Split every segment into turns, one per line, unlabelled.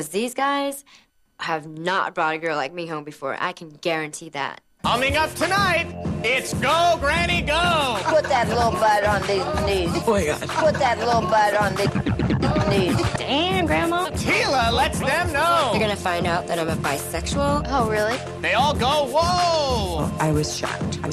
Because these guys have not brought a girl like me home before. I can guarantee that.
Coming up tonight, it's Go Granny Go!
Put that little butt on these knees.
Oh my God.
Put that little butt on these knees.
Damn, Grandma.
Tila lets them know.
You're gonna find out that I'm a bisexual.
Oh, really?
They all go, whoa!
I was shocked.
Put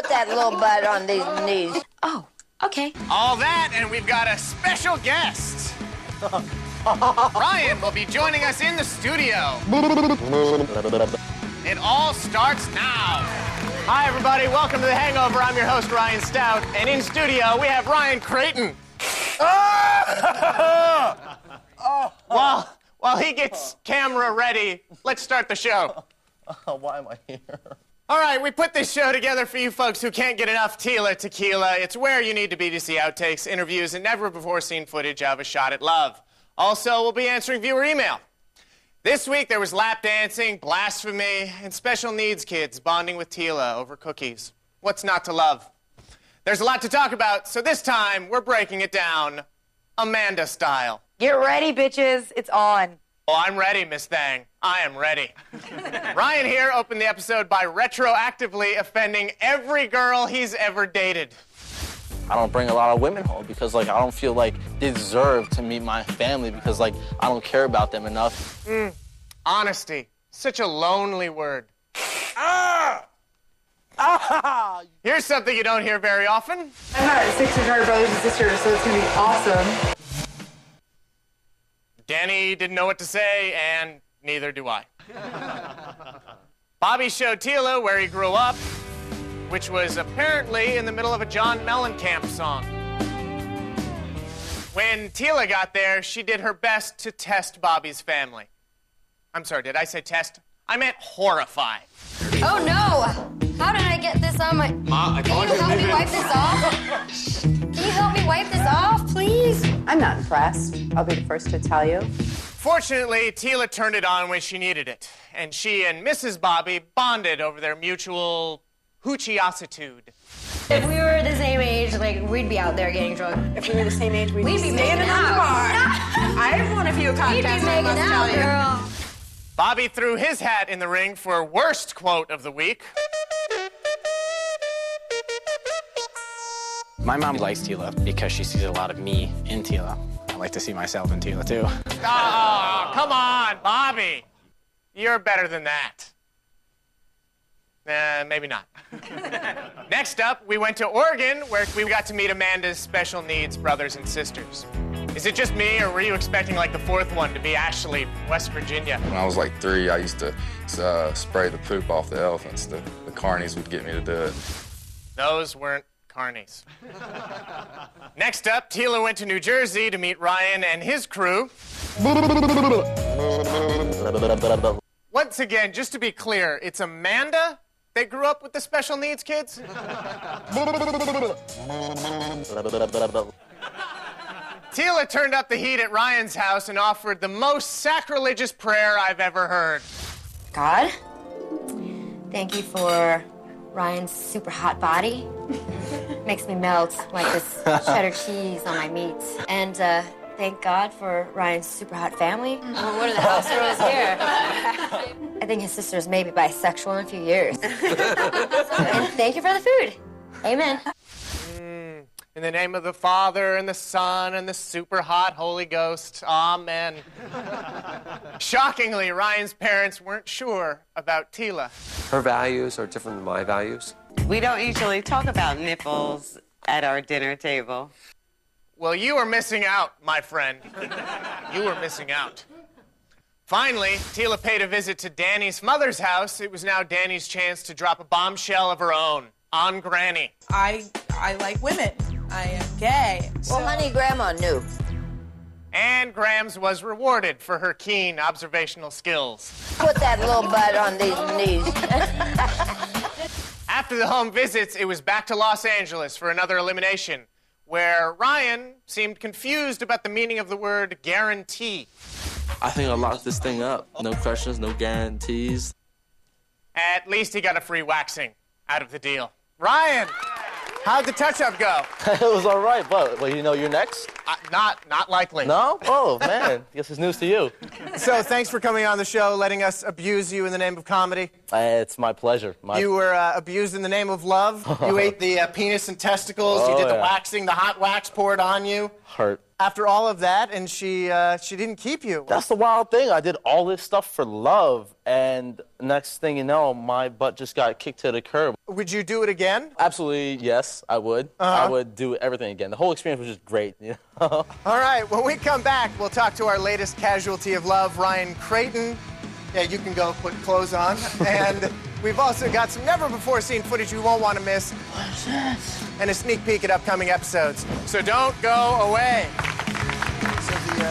that little butt on these knees.
Oh, okay.
All that, and we've got a special guest. Ryan will be joining us in the studio. It all starts now. Hi, everybody. Welcome to The Hangover. I'm your host, Ryan Stout. And in studio, we have Ryan Creighton. While he gets camera ready, let's start the show.
Why am I here?
All right, we put this show together for you folks who can't get enough Tila Tequila. It's where you need to be to see outtakes, interviews, and never-before-seen footage of A Shot at Love. Also, we'll be answering viewer email. This week, there was lap dancing, blasphemy, and special needs kids bonding with Tila over cookies. What's not to love? There's a lot to talk about, so this time, we're breaking it down Amanda style.
Get ready, bitches. It's on.
Oh, I'm ready, Miss Thang. I am ready. Ryan here opened the episode by retroactively offending every girl he's ever dated.
I don't bring a lot of women home because, I don't feel like they deserve to meet my family because, I don't care about them enough.
Honesty. Such a lonely word. Here's something you don't hear very often.
I'm not 600 brothers and sisters, so it's going to be awesome.
Danny didn't know what to say, and neither do I. Bobby showed Tila where he grew up, which was apparently in the middle of a John Mellencamp song. When Tila got there, she did her best to test Bobby's family. I'm sorry, did I say test? I meant horrify.
Oh, no. How did I get this on my...
Ma,
Can you help me wipe this off? Can you help me wipe this off, please?
I'm not impressed. I'll be the first to tell you.
Fortunately, Tila turned it on when she needed it, and she and Mrs. Bobby bonded over their mutual hoochiositude.
If we were the same age, we'd be out there getting drunk.
If we were the same age, we'd
be making out.
I've won a few
We'd
contests,
be
I
making
must
out,
tell you.
girl.
Bobby threw his hat in the ring for worst quote of the week.
My mom likes Tila because she sees a lot of me in Tila. I like to see myself in Tila, too.
Oh, come on, Bobby. You're better than that. Maybe not. Next up, we went to Oregon, where we got to meet Amanda's special needs brothers and sisters. Is it just me, or were you expecting, the fourth one to be Ashley from West Virginia?
When I was 3, I used to spray the poop off the elephants. The carnies would get me to do it.
Those weren't carnies. Next up, Tila went to New Jersey to meet Ryan and his crew. Once again, just to be clear, it's Amanda that grew up with the special needs kids? Tila turned up the heat at Ryan's house and offered the most sacrilegious prayer I've ever heard.
God, thank you for Ryan's super hot body. Makes me melt like this cheddar cheese on my meat. And thank God for Ryan's super hot family. Well, what are the house rules here? I think his sister's maybe bisexual in a few years. And thank you for the food. Amen.
In the name of the Father, and the Son, and the super hot Holy Ghost. Amen. Shockingly, Ryan's parents weren't sure about Tila.
Her values are different than my values.
We don't usually talk about nipples at our dinner table.
Well, you are missing out, my friend. You were missing out. Finally, Tila paid a visit to Danny's mother's house. It was now Danny's chance to drop a bombshell of her own on Granny.
I like women. I am gay.
Well, honey, Grandma knew.
And Grams was rewarded for her keen observational skills.
Put that little butt on these knees.
After the home visits, it was back to Los Angeles for another elimination, where Ryan seemed confused about the meaning of the word guarantee.
I think I locked this thing up. No questions, no guarantees.
At least he got a free waxing out of the deal. Ryan! How'd the touch-up go?
It was all right, but well, you know you're next?
Not likely.
No? Oh, man. Guess it's news to you.
So thanks for coming on the show, letting us abuse you in the name of comedy.
It's my pleasure.
You were abused in the name of love. You ate the penis and testicles. You did the waxing, the hot wax poured on you.
Hurt.
After all of that, and she didn't keep you.
That's the wild thing. I did all this stuff for love, and next thing you know, my butt just got kicked to the curb.
Would you do it again?
Absolutely, yes, I would. I would do everything again. The whole experience was just great. You know?
All right, when we come back, we'll talk to our latest casualty of love, Ryan Creighton. Yeah, you can go put clothes on. And we've also got some never-before-seen footage you won't want to miss.
What's this?
And a sneak peek at upcoming episodes. So don't go away. So the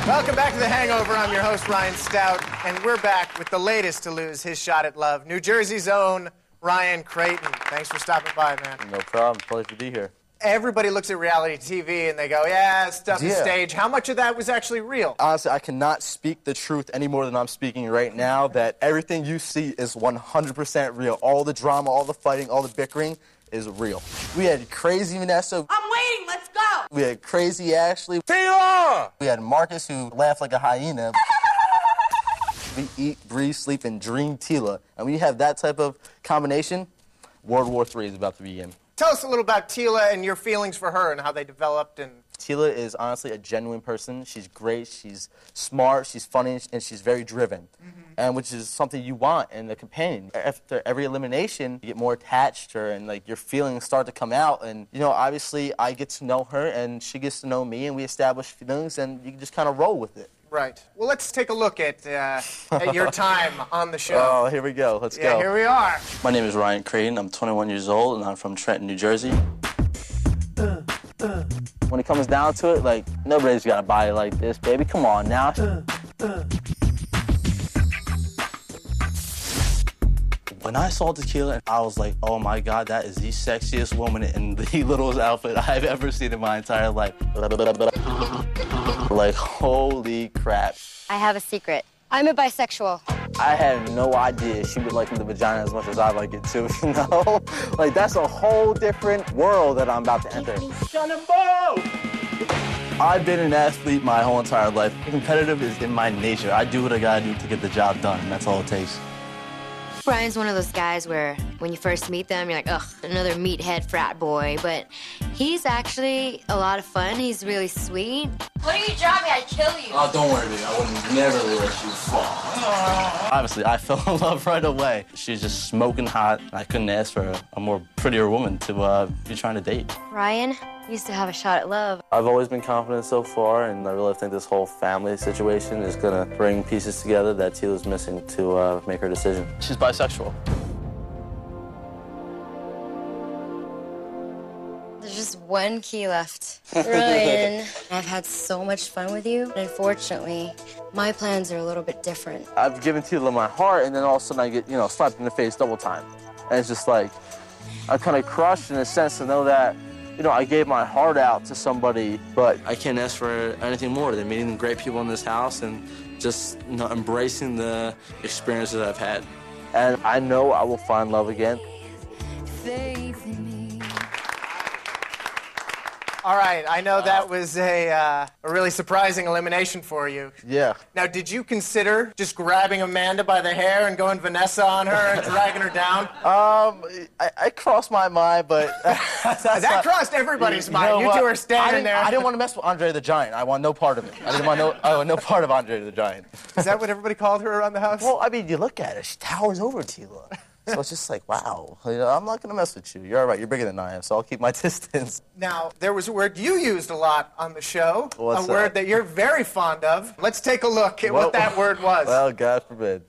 Welcome back to The Hangover. I'm your host, Ryan Stout, and we're back with the latest to lose his shot at love, New Jersey's own Ryan Creighton. Thanks for stopping by, man.
No problem. Pleasure to be here.
Everybody looks at reality TV and they go, yeah, stuff is stage. How much of that was actually real?
Honestly, I cannot speak the truth any more than I'm speaking right now, that everything you see is 100% real. All the drama, all the fighting, all the bickering is real. We had crazy Vanessa.
I'm waiting, let's go!
We had crazy Ashley.
Tila!
We had Marcus, who laughed like a hyena. We eat, breathe, sleep, and dream Tila. And when you have that type of combination, World War III is about to begin.
Tell us a little about Tila and your feelings for her and how they developed. And
Tila is honestly a genuine person. She's great, she's smart, she's funny, and she's very driven. And which is something you want in a companion. After every elimination, you get more attached to her and like your feelings start to come out. And you know, obviously I get to know her and she gets to know me and we establish feelings and you can just kind of roll with it.
Right. Well, let's take a look at your time on the show.
Oh, here we go. Let's go.
Yeah, here we are.
My name is Ryan Creighton. I'm 21 years old, and I'm from Trenton, New Jersey. When it comes down to it, like, nobody's got a body like this, baby. Come on now. When I saw Tequila, I was like, oh my God, that is the sexiest woman in the littlest outfit I've ever seen in my entire life. Like, holy crap.
I have a secret. I'm a bisexual.
I had no idea she would like the vagina as much as I like it too, you know? Like, that's a whole different world that I'm about to enter. I've been an athlete my whole entire life. Competitive is in my nature. I do what I gotta do to get the job done, and that's all it takes.
Brian's one of those guys where when you first meet them, you're like, ugh, another meathead frat boy. But he's actually a lot of fun. He's really sweet. What are you drop me? I'd kill you.
Oh, don't worry, baby. I would never let you fall. Obviously, I fell in love right away. She's just smoking hot. I couldn't ask for a more prettier woman to be trying to date.
Ryan used to have a shot at love.
I've always been confident so far, and I really think this whole family situation is gonna bring pieces together that Tila's missing to make her decision. She's bisexual.
There's just one key left. Ryan, I've had so much fun with you. Unfortunately, my plans are a little bit different.
I've given Tila my heart, and then all of a sudden I get, you know, slapped in the face double time. And it's just like, I'm kind of crushed in a sense to know that, you know, I gave my heart out to somebody, but I can't ask for anything more than meeting great people in this house and just, you know, embracing the experiences I've had. And I know I will find love again.
All right, I know that was a really surprising elimination for you.
Yeah.
Now, did you consider just grabbing Amanda by the hair and going Vanessa on her and dragging her down?
I crossed my mind, but...
that crossed everybody's mind. You two are standing there.
I didn't want to mess with Andre the Giant. I want no part of it. I want no part of Andre the Giant.
Is that what everybody called her around the house?
Well, I mean, you look at her. She towers over Tila. So it's just like, wow, you know, I'm not going to mess with you. You're all right. You're bigger than I am, so I'll keep my distance.
Now, there was a word you used a lot on the show.
What's
a word that you're very fond of. Let's take a look at what that word was.
Well, God forbid.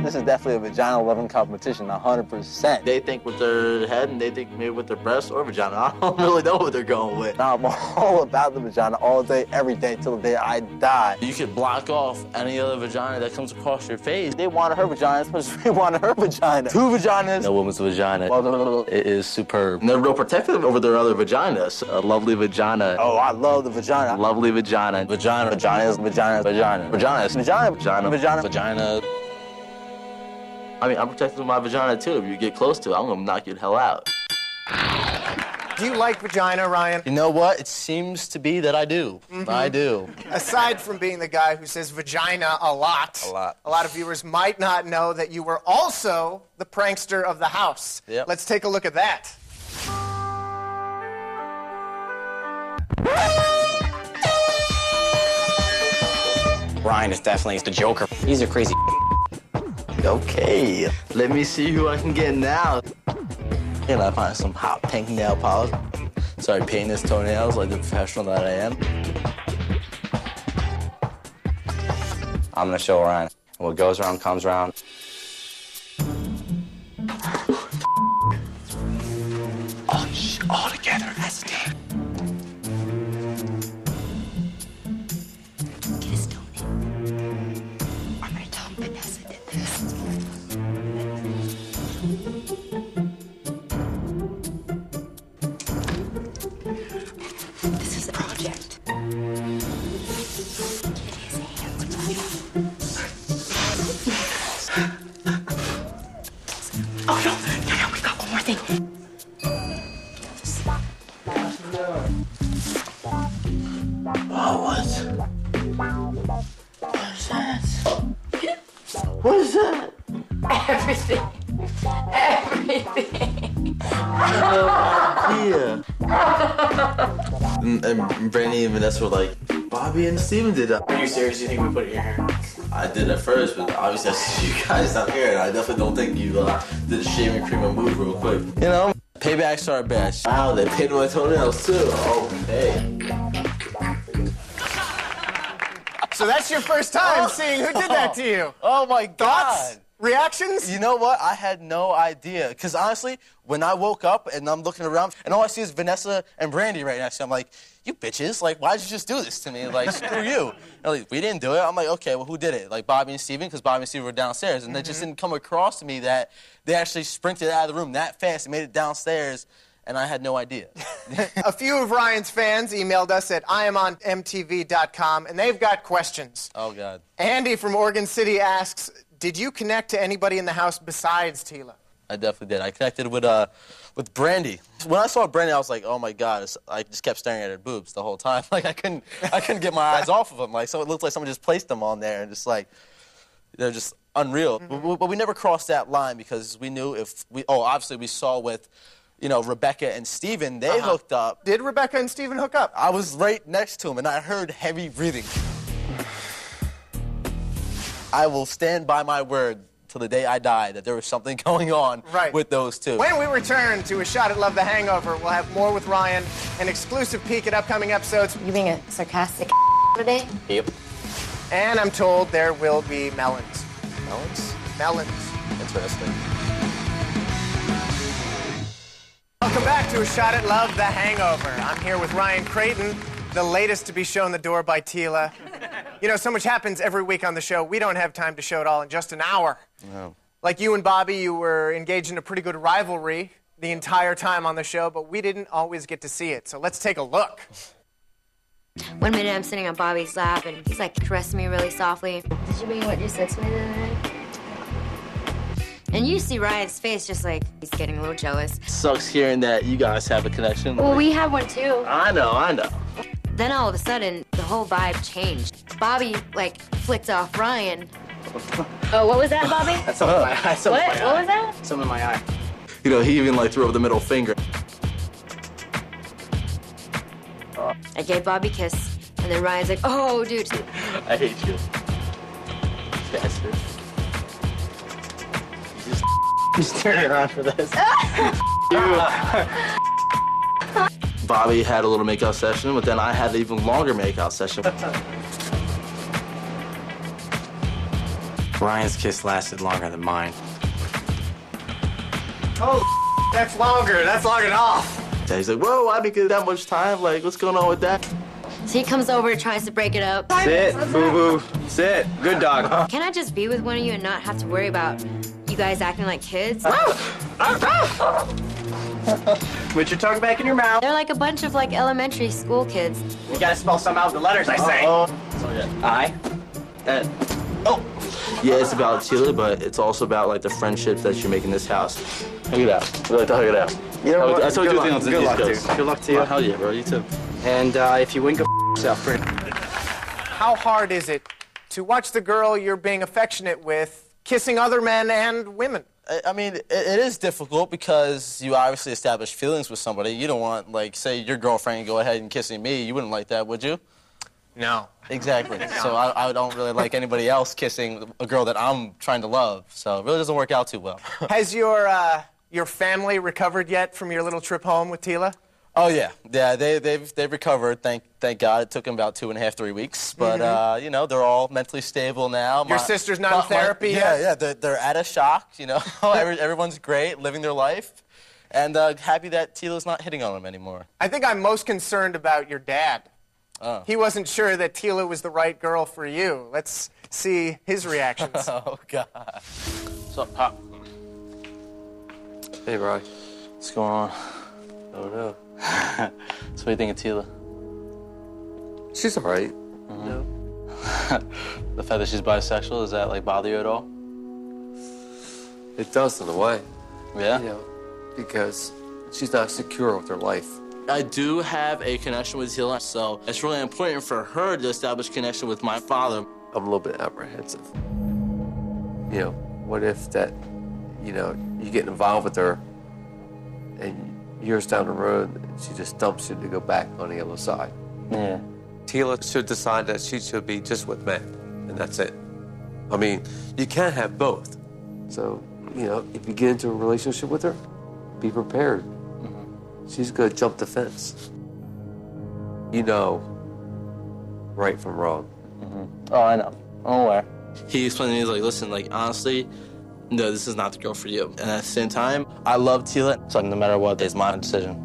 This is definitely a vagina-loving competition, 100%. They think with their head and they think maybe with their breast or vagina. I don't really know what they're going with. I'm all about the vagina all day, every day, till the day I die. You could block off any other vagina that comes across your face. They wanted her vagina as much as we wanted her vagina. 2 vaginas. No woman's vagina. It is superb. And they're real protective over their other vaginas. A lovely vagina. Oh, I love the vagina. Lovely vagina. Vagina. Vaginas. Vagina. Vagina. Vaginas. Vagina. Vagina. Vagina. Vagina. I mean, I'm protective of my vagina, too. If you get close to it, I'm going to knock you the hell out.
Do you like vagina, Ryan?
You know what? It seems to be that I do. I do.
Aside from being the guy who says vagina a lot, a lot of viewers might not know that you were also the prankster of the house.
Yep.
Let's take a look at that.
Ryan is definitely the Joker. He's a crazy.
Okay, let me see who I can get now. And I find some hot pink nail polish. Started painting his toenails like the professional that I am.
I'm gonna show Ryan. What goes around comes around.
All together as a team.
Get his toenail. I'm gonna tell him Vanessa did this. This is a project. Get his hands right. Oh, no, we got one more thing.
What is that? What is that?
Everything. Everything.
Yeah. And Brandy and Vanessa were like, Bobby and Steven did that.
Are you serious? You think we put it in your hair?
I did at first, but obviously I see you guys out here, and I definitely don't think you did a shaving cream and move real quick. You know, paybacks are a bitch. Wow, they painted my toenails too. Okay.
So that's your first time seeing who did that to you.
Oh my God.
Thoughts? Reactions?
You know what? I had no idea. Because honestly, when I woke up and I'm looking around, and all I see is Vanessa and Brandy right next to me, I'm like, you bitches, like, why'd you just do this to me? Like, screw you. And like, we didn't do it. I'm like, okay, well, who did it? Like, Bobby and Steven, because Bobby and Steven were downstairs. And it just didn't come across to me that they actually sprinted out of the room that fast and made it downstairs, and I had no idea.
A few of Ryan's fans emailed us at IamOnMTV.com, and they've got questions.
Oh, God.
Andy from Oregon City asks, did you connect to anybody in the house besides Tila?
I definitely did. I connected with Brandy. When I saw Brandy, I was like, oh my God! I just kept staring at her boobs the whole time. Like I couldn't get my eyes off of them. Like so, it looked like someone just placed them on there and just like they're just unreal. But we never crossed that line because we knew obviously we saw with, Rebecca and Steven, they hooked up.
Did Rebecca and Steven hook up?
I was right next to him and I heard heavy breathing. I will stand by my word till the day I die that there was something going on with those two.
When we return to A Shot at Love, The Hangover, we'll have more with Ryan, an exclusive peek at upcoming episodes.
You being a sarcastic today?
Yep.
And I'm told there will be melons.
Melons?
Melons.
Interesting.
Welcome back to A Shot at Love, The Hangover. I'm here with Ryan Creighton, the latest to be shown the door by Tila. So much happens every week on the show. We don't have time to show it all in just an hour.
No.
Like you and Bobby, you were engaged in a pretty good rivalry the entire time on the show, but we didn't always get to see it. So let's take a look.
One minute I'm sitting on Bobby's lap and he's like caressing me really softly. Did you mean what you said to me the other night? And you see Ryan's face just like he's getting a little jealous.
Sucks hearing that you guys have a connection.
Well, we have one too.
I know.
Then all of a sudden, the whole vibe changed. Bobby, flicked off Ryan. Oh, what was that, Bobby?
That's something in my eye.
What was that?
Something in my eye.
He even threw up the middle finger.
I gave Bobby a kiss, and then Ryan's like, oh, dude.
I hate you. Bastard. You just turning around for this. Bobby had a little makeout session, but then I had an even longer makeout session.
Ryan's kiss lasted longer than mine.
Oh, that's longer. That's long enough.
He's like, whoa, why did it that much time? Like, what's going on with that?
So he comes over, tries to break it up.
Sit, boo-boo. Sit. Good dog.
Can I just be with one of you and not have to worry about you guys acting like kids?
Put your tongue back in your mouth.
They're like a bunch of like elementary school kids.
You gotta spell some out with the letters, I say. I.
Oh. Yeah, it's about Tila, but it's also about like the friendship that you make in this house. Hug it out. We like to hug it out.
You know what?
That's what we do things on
Good luck,
Disney
dude. Good luck to you.
Well, hell yeah, bro. You too.
And if you win, go yourself, friend.
How hard is it to watch the girl you're being affectionate with kissing other men and women?
I mean, it is difficult because you obviously establish feelings with somebody. You don't want, like, say your girlfriend go ahead and kissing me. You wouldn't like that, would you?
No.
Exactly. So I don't really like anybody else kissing a girl that I'm trying to love. So it really doesn't work out too well.
Has your family recovered yet from your little trip home with Tila?
Oh yeah, they've recovered. Thank God. It took them about 2.5, 3 weeks, but you know, they're all mentally stable now.
Your sister's not in therapy yet?
Yeah, they're out of shock. You know, everyone's great, living their life, and happy that Tila's not hitting on them anymore.
I think I'm most concerned about your dad.
Oh.
He wasn't sure that Tila was the right girl for you. Let's see his reactions.
Oh God. So, Pop.
Hey, Ryan.
What's going on?
Oh, no.
So what do you think of Tila?
She's all right. No.
The fact that she's bisexual, does that like bother you at all?
It does in a way.
Yeah?
You know, because she's not secure with her life.
I do have a connection with Tila, so it's really important for her to establish connection with my father.
I'm a little bit apprehensive. You know, what if that, you know, you get involved with her and years down the road, she just dumps you to go back on the other side.
Yeah.
Tila should decide that she should be just with men, and that's it. I mean, you can't have both. So, you know, if you get into a relationship with her, be prepared. She's gonna jump the fence. You know right from wrong.
Oh, I know. I'm aware. He explained to me, he's like, listen, like, honestly, no, this is not the girl for you. And at the same time, I love Tila, so no matter what, it's my decision.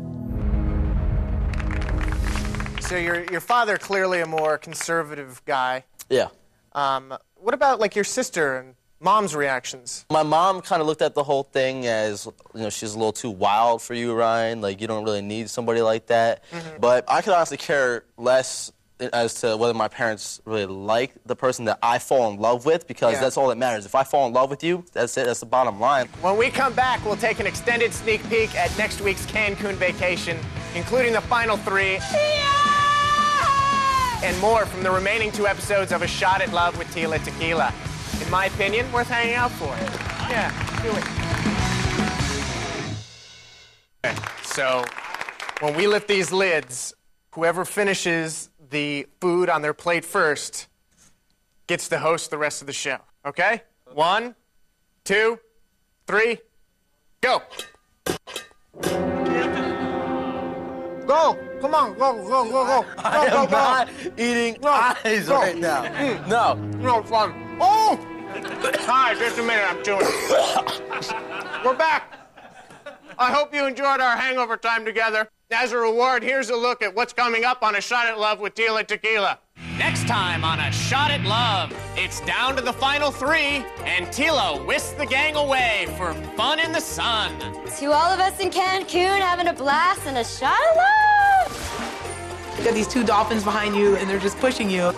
So your father, clearly a more conservative guy.
Yeah.
What about, like, your sister and mom's reactions?
My mom kind of looked at the whole thing as, you know, she's a little too wild for you, Ryan. Like, you don't really need somebody like that. But I could honestly care less as to whether my parents really like the person that I fall in love with, because that's all that matters. If I fall in love with you, that's it. That's the bottom line.
When we come back, we'll take an extended sneak peek at next week's Cancun vacation, including the final 3. And more from the remaining 2 episodes of A Shot at Love with Tila Tequila. In my opinion, worth hanging out for. Yeah, do it. Okay, so, when we lift these lids, whoever finishes the food on their plate first gets to host the rest of the show. Okay? 1, 2, 3, go! Go! Come on, go!
I am not eating eyes right now. No.
No, it's fun. Oh! Hi, just a minute, I'm chewing. We're back. I hope you enjoyed our hangover time together. As a reward, here's a look at what's coming up on A Shot at Love with Tila Tequila. Next time on A Shot at Love, it's down to the final 3, and Tila whisks the gang away for fun in the sun.
To all of us in Cancun having a blast and a shot of love.
You got these 2 dolphins behind you, and they're just pushing you.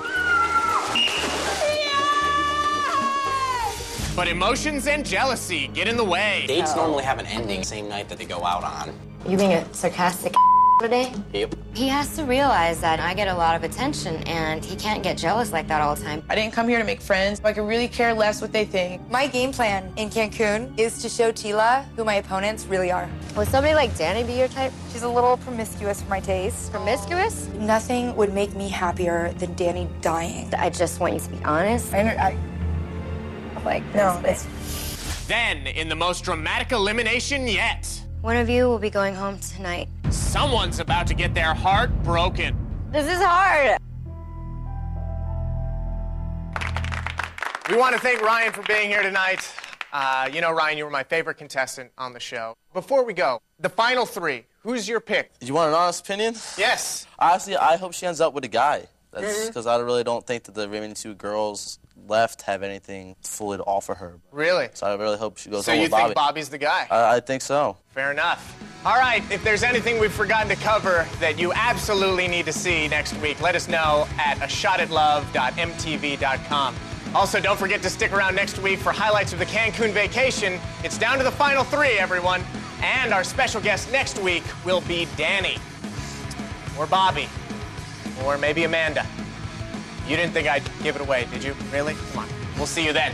But emotions and jealousy get in the way.
Dates normally have an ending same night that they go out on.
You being a sarcastic today?
Yep.
He has to realize that I get a lot of attention, and he can't get jealous like that all the time.
I didn't come here to make friends. I could really care less what they think.
My game plan in Cancun is to show Tila who my opponents really are.
Would somebody like Danny be your type?
She's a little promiscuous for my taste.
Promiscuous?
Nothing would make me happier than Danny dying.
I just want you to be honest.
No, it's...
Then, in the most dramatic elimination yet,
One of you will be going home tonight.
someone's about to get their heart broken.
This is hard.
We want to thank Ryan for being here tonight. You know, Ryan, you were my favorite contestant on the show. Before we go, the final three, who's your pick?
You want an honest opinion?
Yes.
Honestly, I hope she ends up with a guy. That's because I really don't think that the remaining two girls left have anything fully to offer her.
Really?
So I really hope she goes
So
on
you
with Bobby.
think Bobby's the guy?
I think so.
Fair enough. All right, if there's anything we've forgotten to cover that you absolutely need to see next week, let us know at ashotAtlove.mtv.com. Also, don't forget to stick around next week for highlights of the Cancun vacation. It's down to the final three, everyone. And our special guest next week will be Danny. Or Bobby. Or maybe Amanda. You didn't think I'd give it away, did you? Really? Come on. We'll see you then.